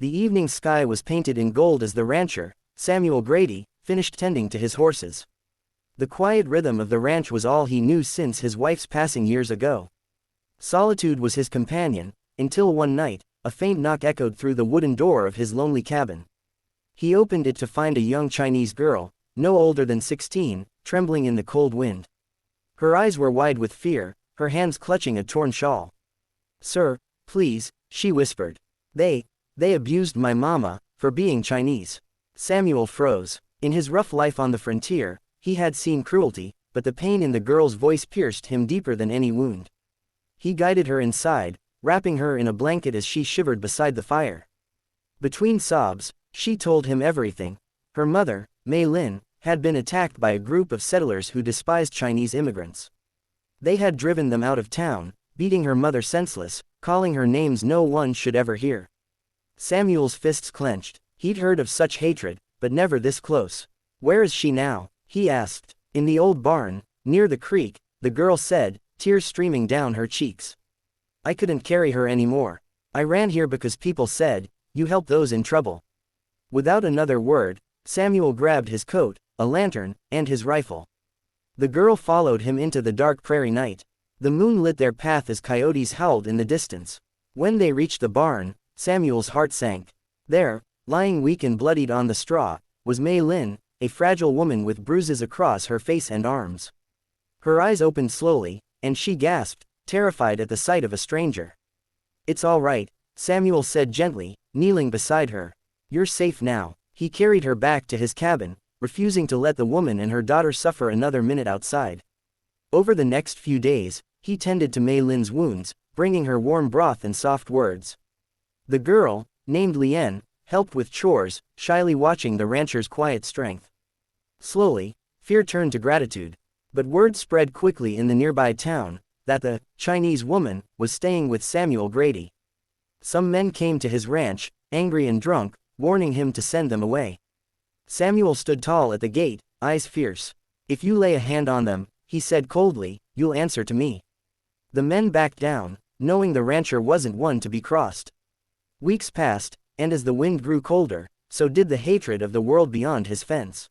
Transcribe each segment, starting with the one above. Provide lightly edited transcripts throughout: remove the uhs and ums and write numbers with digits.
The evening sky was painted in gold as the rancher, Samuel Grady, finished tending to his horses. The quiet rhythm of the ranch was all he knew since his wife's passing years ago. Solitude was his companion, until one night, a faint knock echoed through the wooden door of his lonely cabin. He opened it to find a young Chinese girl, no older than 16, trembling in the cold wind. Her eyes were wide with fear, her hands clutching a torn shawl. "Sir, please," she whispered. They abused my mama, for being Chinese." Samuel froze. In his rough life on the frontier, he had seen cruelty, but the pain in the girl's voice pierced him deeper than any wound. He guided her inside, wrapping her in a blanket as she shivered beside the fire. Between sobs, she told him everything. Her mother, Mei Lin, had been attacked by a group of settlers who despised Chinese immigrants. They had driven them out of town, beating her mother senseless, calling her names no one should ever hear. Samuel's fists clenched. He'd heard of such hatred, but never this close. "Where is she now?" he asked. "In the old barn, near the creek," the girl said, tears streaming down her cheeks. "I couldn't carry her anymore. I ran here because people said, you help those in trouble." Without another word, Samuel grabbed his coat, a lantern, and his rifle. The girl followed him into the dark prairie night. The moon lit their path as coyotes howled in the distance. When they reached the barn, Samuel's heart sank. There, lying weak and bloodied on the straw, was Mei Lin, a fragile woman with bruises across her face and arms. Her eyes opened slowly, and she gasped, terrified at the sight of a stranger. "It's all right," Samuel said gently, kneeling beside her. "You're safe now." He carried her back to his cabin, refusing to let the woman and her daughter suffer another minute outside. Over the next few days, he tended to Mei Lin's wounds, bringing her warm broth and soft words. The girl, named Lien, helped with chores, shyly watching the rancher's quiet strength. Slowly, fear turned to gratitude. But word spread quickly in the nearby town that the Chinese woman was staying with Samuel Grady. Some men came to his ranch, angry and drunk, warning him to send them away. Samuel stood tall at the gate, eyes fierce. "If you lay a hand on them," he said coldly, "you'll answer to me." The men backed down, knowing the rancher wasn't one to be crossed. Weeks passed, and as the wind grew colder, so did the hatred of the world beyond his fence.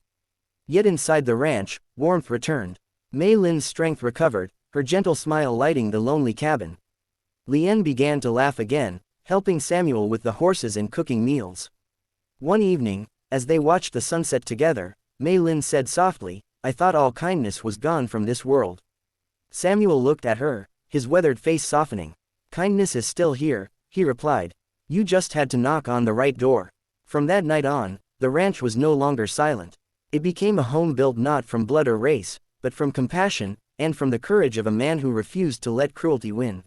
Yet inside the ranch, warmth returned. Mei Lin's strength recovered, her gentle smile lighting the lonely cabin. Lien began to laugh again, helping Samuel with the horses and cooking meals. One evening, as they watched the sunset together, Mei Lin said softly, "I thought all kindness was gone from this world." Samuel looked at her, his weathered face softening. "Kindness is still here," he replied. "You just had to knock on the right door." From that night on, the ranch was no longer silent. It became a home built not from blood or race, but from compassion, and from the courage of a man who refused to let cruelty win.